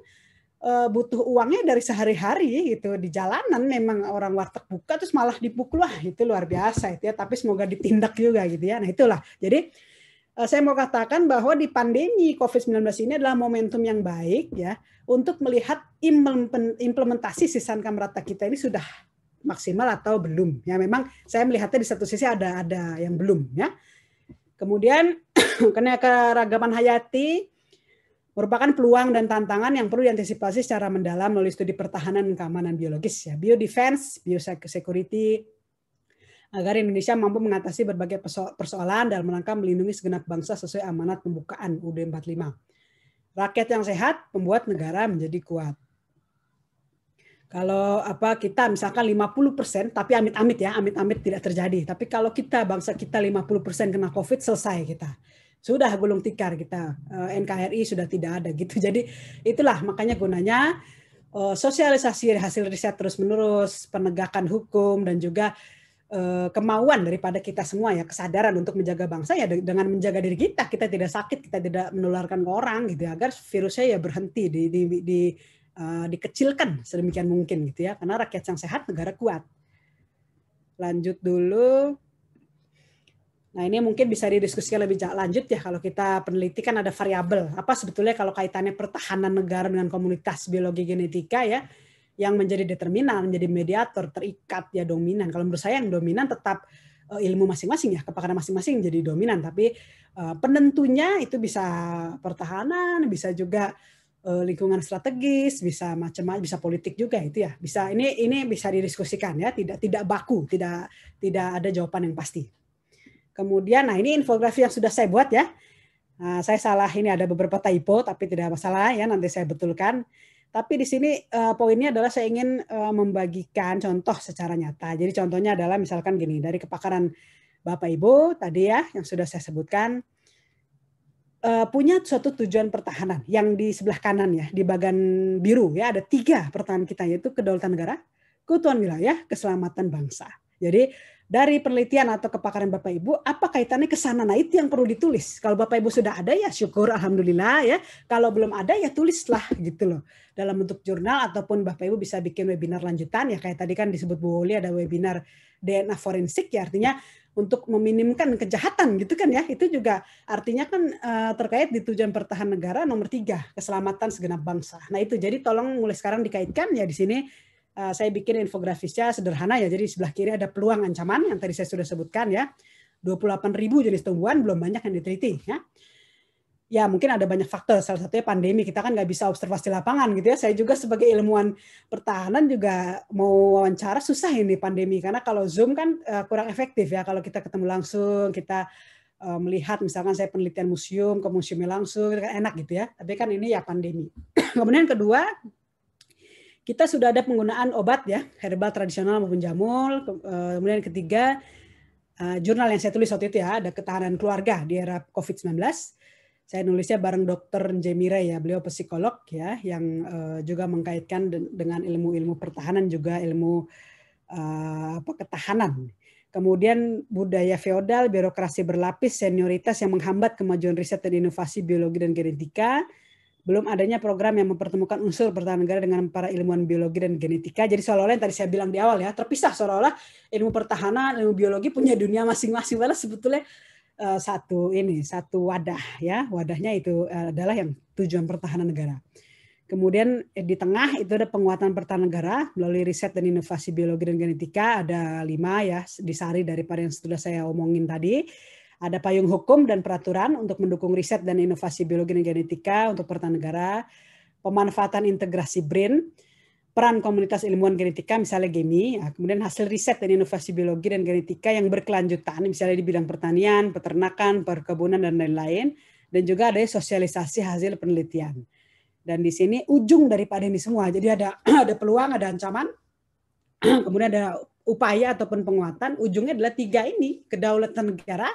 butuh uangnya dari sehari-hari gitu, di jalanan memang orang warteg buka terus malah dipukul, itu luar biasa itu ya, tapi semoga ditindak juga gitu ya. Nah, itulah. Jadi saya mau katakan bahwa di pandemi COVID-19 ini adalah momentum yang baik ya untuk melihat implementasi Sesan Kamrata kita ini sudah maksimal atau belum. Ya, memang saya melihatnya di satu sisi ada yang belum ya. Kemudian karena keragaman hayati merupakan peluang dan tantangan yang perlu diantisipasi secara mendalam melalui studi pertahanan dan keamanan biologis ya, biodefense, biosecurity, agar Indonesia mampu mengatasi berbagai persoalan dalam rangka melindungi segenap bangsa sesuai amanat pembukaan UUD 45. Rakyat yang sehat membuat negara menjadi kuat. Kalau kita misalkan 50%, tapi amit-amit ya, amit-amit tidak terjadi. Tapi kalau kita bangsa kita 50% kena COVID, selesai kita. Sudah gulung tikar kita, NKRI sudah tidak ada gitu. Jadi itulah makanya gunanya sosialisasi hasil riset terus-menerus, penegakan hukum, dan juga kemauan daripada kita semua ya, kesadaran untuk menjaga bangsa ya dengan menjaga diri kita tidak sakit, kita tidak menularkan ke orang gitu ya, agar virusnya ya berhenti dikecilkan sedemikian mungkin gitu ya, karena rakyat yang sehat negara kuat. Lanjut dulu. Nah, ini mungkin bisa didiskusikan lebih lanjut ya, kalau kita peneliti kan ada variabel apa sebetulnya kalau kaitannya pertahanan negara dengan komunitas biologi genetika ya, yang menjadi determinan, menjadi mediator, terikat ya dominan. Kalau menurut saya yang dominan tetap ilmu masing-masing ya, kepakaran masing-masing jadi dominan, tapi penentunya itu bisa pertahanan, bisa juga lingkungan strategis, bisa macam-macam, bisa politik juga itu ya. Bisa ini bisa didiskusikan ya, tidak baku, tidak ada jawaban yang pasti. Kemudian nah ini infografi yang sudah saya buat ya. Nah, saya salah, ini ada beberapa typo tapi tidak masalah ya, nanti saya betulkan. Tapi di sini poinnya adalah saya ingin membagikan contoh secara nyata. Jadi contohnya adalah misalkan gini, dari kepakaran Bapak Ibu tadi ya yang sudah saya sebutkan, punya suatu tujuan pertahanan yang di sebelah kanan ya, di bagian biru ya, ada 3 pertahanan kita, yaitu kedaulatan negara, keutuhan wilayah, keselamatan bangsa. Jadi dari penelitian atau kepakaran Bapak Ibu, apa kaitannya ke sana? Nah, itu yang perlu ditulis. Kalau Bapak Ibu sudah ada ya syukur, alhamdulillah ya. Kalau belum ada ya tulislah gitu loh. Dalam bentuk jurnal ataupun Bapak Ibu bisa bikin webinar lanjutan ya, kayak tadi kan disebut Bu Woli ada webinar DNA forensik ya, artinya untuk meminimkan kejahatan gitu kan ya. Itu juga artinya kan terkait di tujuan pertahanan negara nomor 3, keselamatan segenap bangsa. Nah, itu jadi tolong mulai sekarang dikaitkan ya. Di sini saya bikin infografisnya sederhana ya. Jadi sebelah kiri ada peluang ancaman yang tadi saya sudah sebutkan ya. 28.000 jenis tumbuhan, belum banyak yang diteliti ya. Ya mungkin ada banyak faktor, salah satunya pandemi, kita kan nggak bisa observasi lapangan gitu ya. Saya juga sebagai ilmuwan pertahanan juga mau wawancara susah ini pandemi, karena kalau Zoom kan kurang efektif ya. Kalau kita ketemu langsung, kita melihat misalkan saya penelitian museum, ke museumnya langsung, kan enak gitu ya. Tapi kan ini ya pandemi. Kemudian kedua, kita sudah ada penggunaan obat ya, herbal tradisional maupun jamur. Kemudian ketiga, jurnal yang saya tulis waktu itu ya, ada ketahanan keluarga di era COVID-19. Saya nulisnya bareng Dr. Jemire ya, beliau psikolog ya, yang juga mengkaitkan dengan ilmu-ilmu pertahanan, juga ilmu ketahanan. Kemudian budaya feodal, birokrasi berlapis, senioritas yang menghambat kemajuan riset dan inovasi biologi dan genetika. Belum adanya program yang mempertemukan unsur pertahanan negara dengan para ilmuwan biologi dan genetika. Jadi seolah-olah yang tadi saya bilang di awal ya, terpisah, seolah-olah ilmu pertahanan, ilmu biologi punya dunia masing-masing. Padahal sebetulnya satu wadah ya, wadahnya itu adalah yang tujuan pertahanan negara. Kemudian di tengah itu ada penguatan pertahanan negara melalui riset dan inovasi biologi dan genetika, ada 5 ya, disari daripada yang sudah saya omongin tadi. Ada payung hukum dan peraturan untuk mendukung riset dan inovasi biologi dan genetika untuk pertahanan negara, pemanfaatan integrasi BRIN, peran komunitas ilmuwan genetika misalnya GEMI, ya, kemudian hasil riset dan inovasi biologi dan genetika yang berkelanjutan misalnya di bidang pertanian, peternakan, perkebunan dan lain-lain, dan juga ada sosialisasi hasil penelitian. Dan di sini ujung daripada ini semua, jadi ada peluang, ada ancaman, kemudian ada upaya ataupun penguatan, ujungnya adalah 3 ini, kedaulatan negara,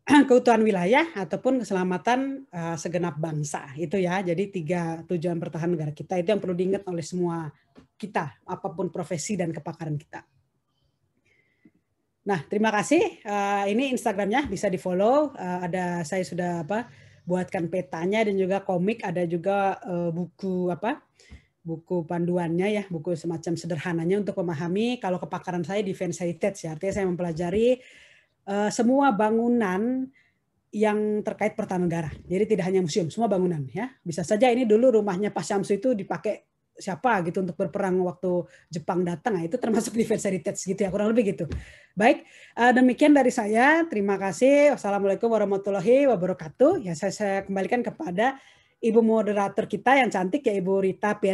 keutuhan wilayah ataupun keselamatan segenap bangsa itu ya. Jadi 3 tujuan pertahanan negara kita itu yang perlu diingat oleh semua kita, apapun profesi dan kepakaran kita. Nah, terima kasih. Ini Instagramnya bisa di follow. Ada saya sudah buatkan petanya dan juga komik. Ada juga buku panduannya ya, buku semacam sederhananya untuk memahami. Kalau kepakaran saya defense heritage ya, artinya saya mempelajari semua bangunan yang terkait pertahanan negara. Jadi tidak hanya museum, semua bangunan ya. Bisa saja ini dulu rumahnya Pak Syamsu itu dipakai siapa gitu untuk berperang waktu Jepang datang. Nah, itu termasuk defense heritage gitu ya, kurang lebih gitu. Baik, demikian dari saya. Terima kasih. Wassalamualaikum warahmatullahi wabarakatuh. Ya, saya kembalikan kepada Ibu moderator kita yang cantik ya, Ibu Rita Pier